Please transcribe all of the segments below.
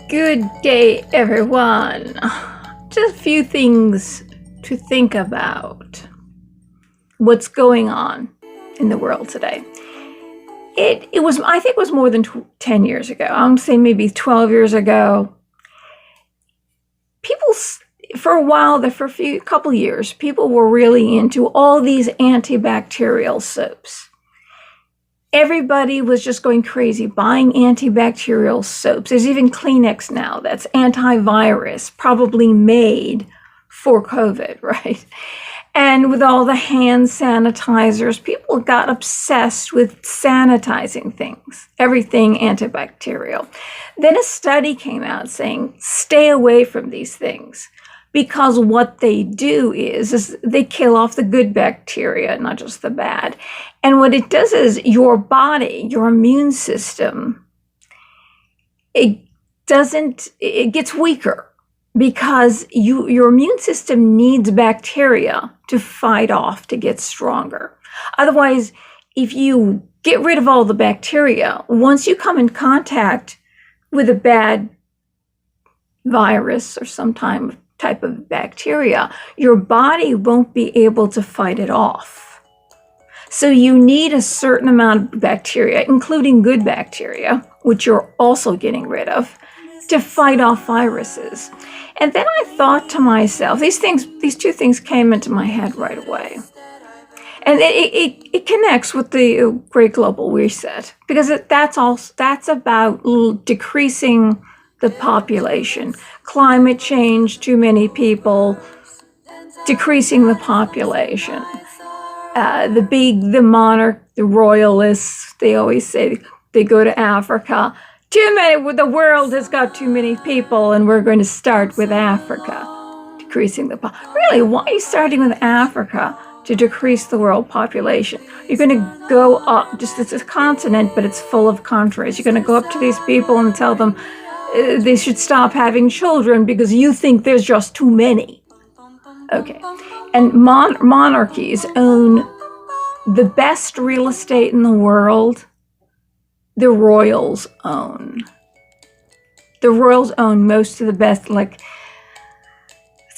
Good day, everyone. Just a few things to think about. What's going on in the world today? It was, I think it was more than 10 years ago. I would say maybe 12 years ago. People, for a while, for a couple years, people were really into all these antibacterial soaps. Everybody was just going crazy buying antibacterial soaps. There's even Kleenex now that's antivirus, probably made for COVID, right? And with all the hand sanitizers, people got obsessed with sanitizing things, everything antibacterial. Then a study came out saying, stay away from these things, because what they do is they kill off the good bacteria, not just the bad. And what it does is your body, your immune system, it gets weaker, because your immune system needs bacteria to fight off, to get stronger. Otherwise, if you get rid of all the bacteria, once you come in contact with a bad virus or some type of bacteria, your body won't be able to fight it off. So you need a certain amount of bacteria, including good bacteria, which you're also getting rid of, to fight off viruses. And then I thought to myself, these two things came into my head right away. And it connects with the Great Global Reset, because that's about decreasing the population. Climate change, too many people, decreasing the population. The monarch, the royalists, they always say they go to Africa. The world has got too many people, and we're going to start with Africa, decreasing the population. Really, why are you starting with Africa to decrease the world population? You're going to go up, it's a continent, but it's full of countries. You're going to go up to these people and tell them they should stop having children because you think there's just too many. Okay. And monarchies own the best real estate in the world. The royals own. The royals own most of the best, let's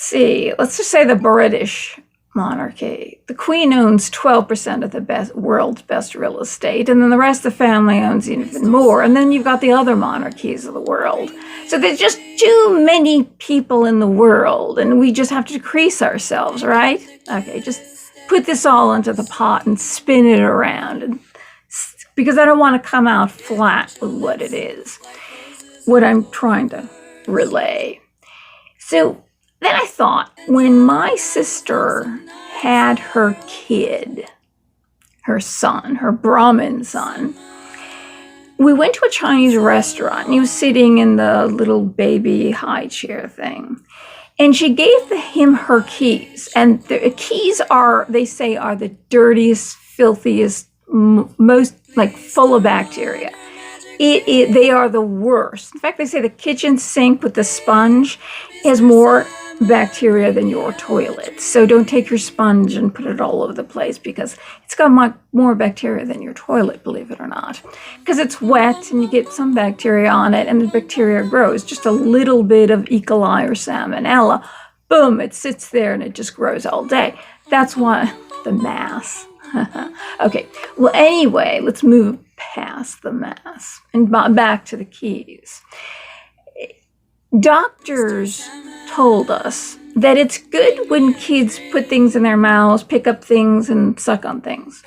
just say the British monarchy. The Queen owns 12% of the world's best real estate, and then the rest of the family owns even more. And then you've got the other monarchies of the world. So there's just too many people in the world, and we just have to decrease ourselves, right? Okay, just put this all into the pot and spin it around, because I don't want to come out flat with what it is, what I'm trying to relay. So then I thought, when my sister had her kid, her son, her Brahmin son, we went to a Chinese restaurant, and he was sitting in the little baby high chair thing. And she gave him her keys. And the keys they say, are the dirtiest, filthiest, most full of bacteria. They are the worst. In fact, they say the kitchen sink with the sponge has more bacteria than your toilet. So don't take your sponge and put it all over the place, because it's got more bacteria than your toilet, believe it or not. Because it's wet and you get some bacteria on it, and the bacteria grows. Just a little bit of E. coli or salmonella, boom, it sits there and it just grows all day. That's why the mass. Okay, well, anyway, let's move past the mass and back to the keys. Doctors told us that it's good when kids put things in their mouths, pick up things, and suck on things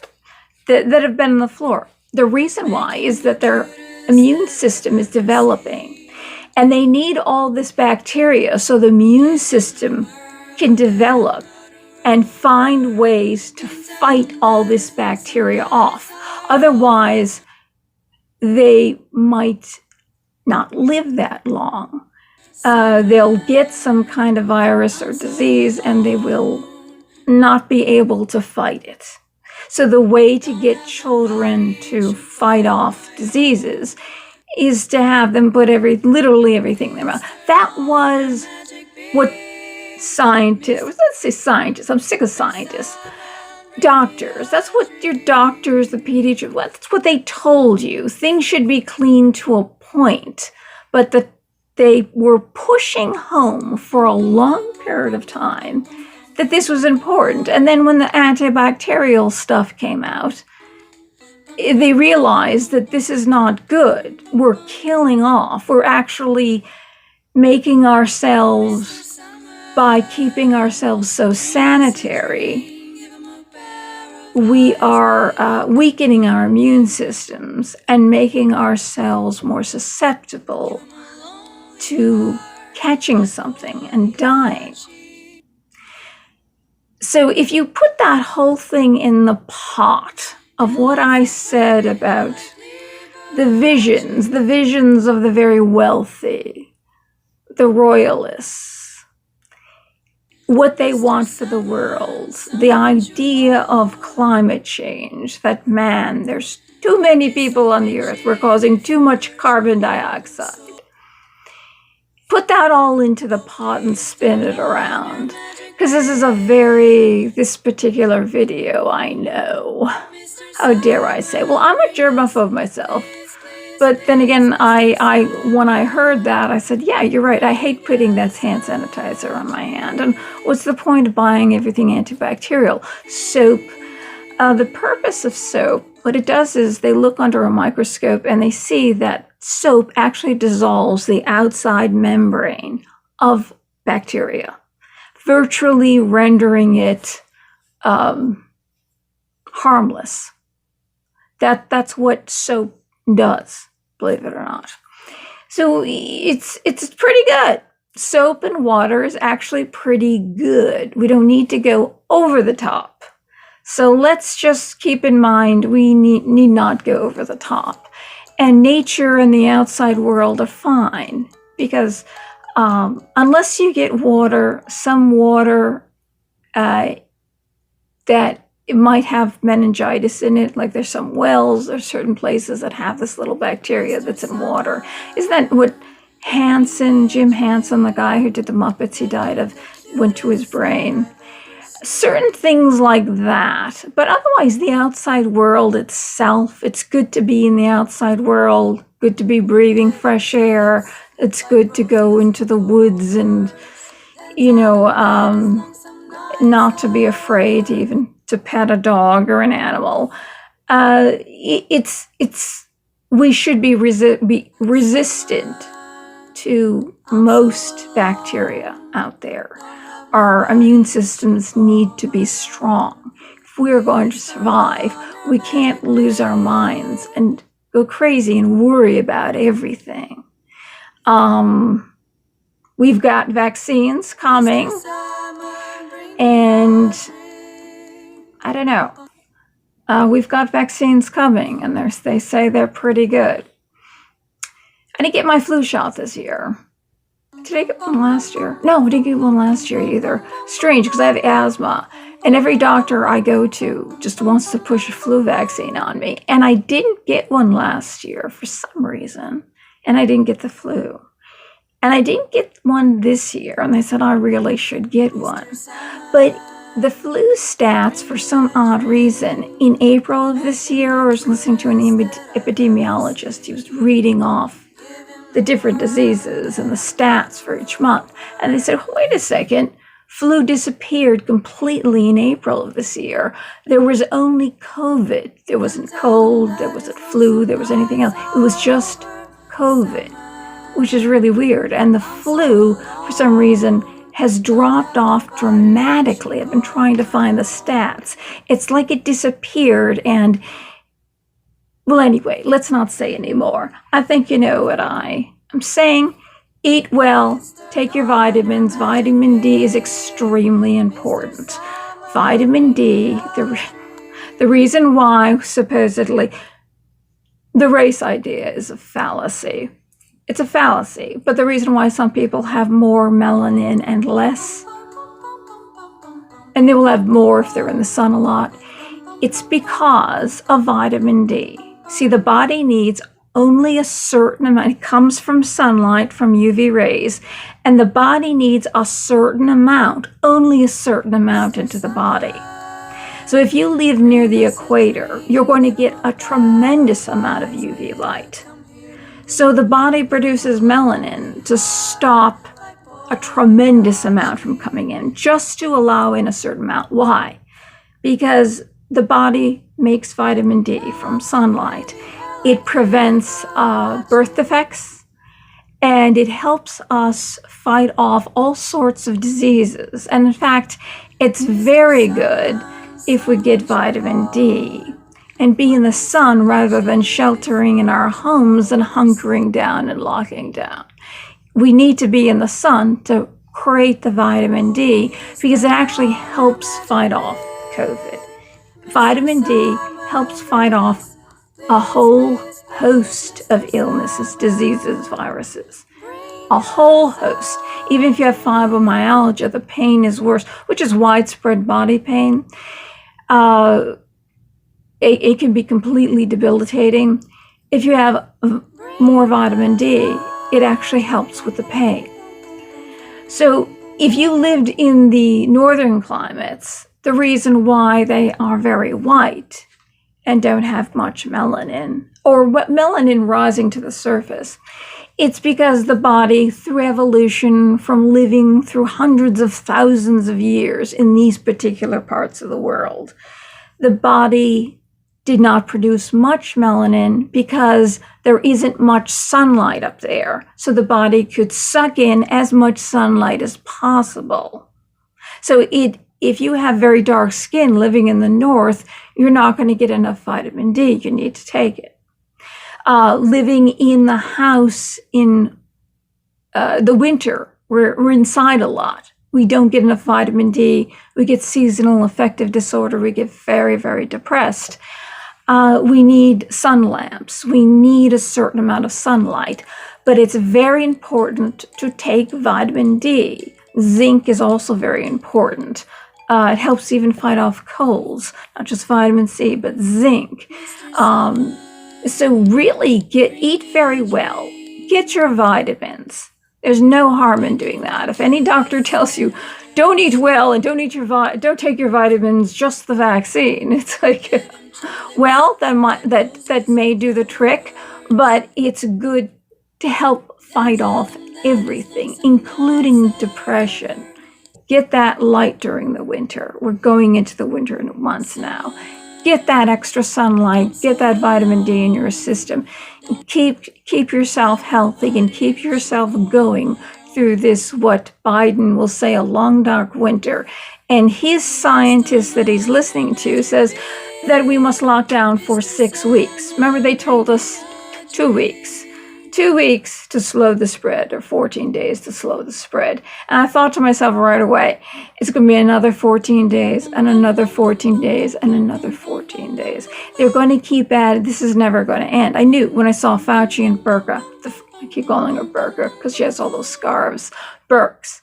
that have been on the floor. The reason why is that their immune system is developing, and they need all this bacteria so the immune system can develop and find ways to fight all this bacteria off. Otherwise, they might not live that long. They'll get some kind of virus or disease, and they will not be able to fight it. So the way to get children to fight off diseases is to have them put literally everything in their mouth. That was what scientists, I'm sick of scientists, doctors, that's what your doctors, the pediatricians, that's what they told you. Things should be clean to a point, but that they were pushing home for a long period of time that this was important. And then when the antibacterial stuff came out, they realized that this is not good. We're killing off. We're actually making ourselves, by keeping ourselves so sanitary, we are weakening our immune systems and making ourselves more susceptible to catching something and dying. So if you put that whole thing in the pot of what I said about the visions of the very wealthy, the royalists, what they want for the world, the idea of climate change, that there's too many people on the earth, we're causing too much carbon dioxide. Put that all into the pot and spin it around. Because this particular video, I know. How dare I say? Well, I'm a germaphobe myself. But then again, when I heard that, I said, yeah, you're right. I hate putting that hand sanitizer on my hand. And what's the point of buying everything antibacterial? Soap. The purpose of soap, what it does is they look under a microscope and they see that soap actually dissolves the outside membrane of bacteria, virtually rendering it harmless. That's what soap does, believe it or not. So it's pretty good. Soap and water is actually pretty good. We don't need to go over the top. So let's just keep in mind we need not go over the top. And nature and the outside world are fine, because unless you get some water that it might have meningitis in it, like there's some wells, there's certain places that have this little bacteria that's in water. Isn't that what Jim Hansen, the guy who did the Muppets, he died of, went to his brain? Certain things like that. But otherwise, the outside world itself, it's good to be in the outside world, good to be breathing fresh air. It's good to go into the woods and, not to be afraid even to pet a dog or an animal. We should be resistant to most bacteria out there. Our immune systems need to be strong. If we are going to survive, we can't lose our minds and go crazy and worry about everything. We've got vaccines coming, and I don't know. We've got vaccines coming, and they say they're pretty good. I didn't get my flu shot this year. Did I get one last year? No, I didn't get one last year either. Strange, because I have asthma, and every doctor I go to just wants to push a flu vaccine on me. And I didn't get one last year for some reason, and I didn't get the flu. And I didn't get one this year, and they said I really should get one. But the flu stats, for some odd reason, in April of this year, I was listening to an epidemiologist. He was reading off the different diseases and the stats for each month. And they said, wait a second, flu disappeared completely in April of this year. There was only COVID. There wasn't cold, there wasn't flu, there was anything else. It was just COVID, which is really weird. And the flu, for some reason, has dropped off dramatically. I've been trying to find the stats. It's like it disappeared and well, anyway, let's not say anymore. I think you know what I'm saying. Eat well, take your vitamins. Vitamin D is extremely important. Vitamin D, the reason why supposedly the race idea is a fallacy. It's a fallacy, but the reason why some people have more melanin and less, and they will have more if they're in the sun a lot, it's because of vitamin D. See, the body needs only a certain amount. It comes from sunlight, from UV rays, and the body needs a certain amount, only a certain amount into the body. So if you live near the equator, you're going to get a tremendous amount of UV light. So the body produces melanin to stop a tremendous amount from coming in, just to allow in a certain amount. Why? Because the body makes vitamin D from sunlight. It prevents birth defects, and it helps us fight off all sorts of diseases. And in fact, it's very good if we get vitamin D and be in the sun rather than sheltering in our homes and hunkering down and locking down. We need to be in the sun to create the vitamin D because it actually helps fight off COVID. Vitamin D helps fight off a whole host of illnesses, diseases, viruses. A whole host. Even if you have fibromyalgia, the pain is worse, which is widespread body pain. It can be completely debilitating. If you have more vitamin D, it actually helps with the pain. So if you lived in the northern climates, the reason why they are very white and don't have much melanin, or melanin rising to the surface, it's because the body, through evolution, from living through hundreds of thousands of years in these particular parts of the world, the body did not produce much melanin because there isn't much sunlight up there. So the body could suck in as much sunlight as possible. So if you have very dark skin living in the north, you're not going to get enough vitamin D. You need to take it. Living in the house in the winter, we're inside a lot. We don't get enough vitamin D. We get seasonal affective disorder. We get very, very depressed. We need sun lamps. We need a certain amount of sunlight, but it's very important to take vitamin D. Zinc is also very important. It helps even fight off colds, not just vitamin C, but zinc. So really eat very well. Get your vitamins. There's no harm in doing that. If any doctor tells you, don't eat well and don't take your vitamins, just the vaccine, it's like, well, that may do the trick, but it's good to help fight off everything, including depression. Get that light during the winter. We're going into the winter months now. Get that extra sunlight, get that vitamin D in your system. Keep yourself healthy and keep yourself going through this, what Biden will say, a long, dark winter. And his scientist that he's listening to says that we must lock down for 6 weeks. Remember, they told us 2 weeks. 2 weeks to slow the spread, or 14 days to slow the spread. And I thought to myself right away, it's going to be another 14 days, and another 14 days, and another 14 days. They're going to keep at it. This is never going to end. I knew when I saw Fauci and Burka, I keep calling her Burka because she has all those scarves, Burks.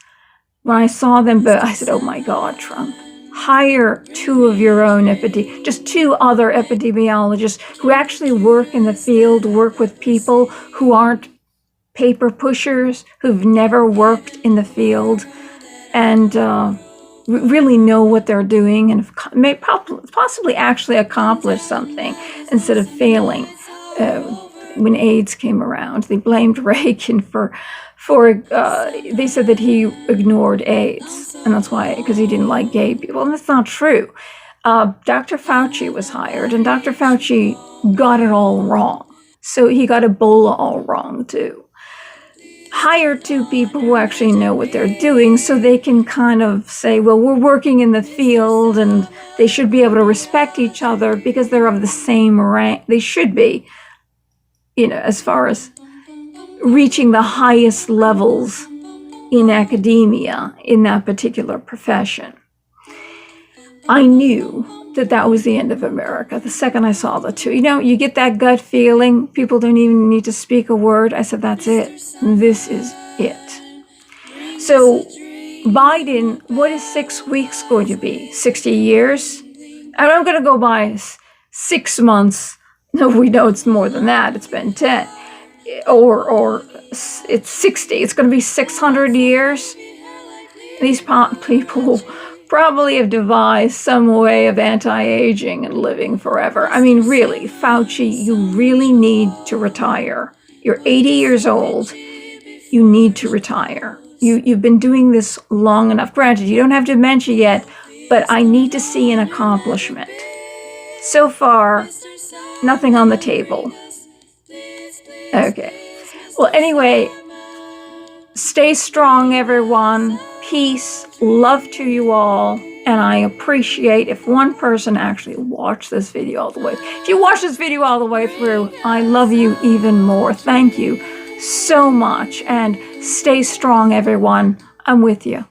When I saw them, I said, oh my God, Trump. Hire 2 of your own just 2 other epidemiologists who actually work in the field, work with people who aren't paper pushers, who've never worked in the field, and really know what they're doing and may possibly actually accomplish something instead of failing. When AIDS came around, they blamed Reagan for they said that he ignored AIDS, and that's why, because he didn't like gay people, and that's not true. Dr. Fauci was hired, and Dr. Fauci got it all wrong. So he got Ebola all wrong too. Hire 2 people who actually know what they're doing so they can kind of say, well, we're working in the field, and they should be able to respect each other because they're of the same rank. They should be, as far as reaching the highest levels in academia in that particular profession. I knew that was the end of America the second I saw the 2. You get that gut feeling. People don't even need to speak a word. I said, that's it. This is it. So Biden, what is 6 weeks going to be? 60 years? I'm going to go by 6 months. No, we know it's more than that. It's been 10. Or it's 60. It's going to be 600 years. These people probably have devised some way of anti-aging and living forever. I mean, really, Fauci, you really need to retire. You're 80 years old. You need to retire. You've been doing this long enough. Granted, you don't have dementia yet, but I need to see an accomplishment. So far, nothing on the table. Okay. Well, anyway, stay strong, everyone. Peace, love to you all. And I appreciate if one person actually watched this video all the way. If you watch this video all the way through, I love you even more. Thank you so much. And stay strong, everyone. I'm with you.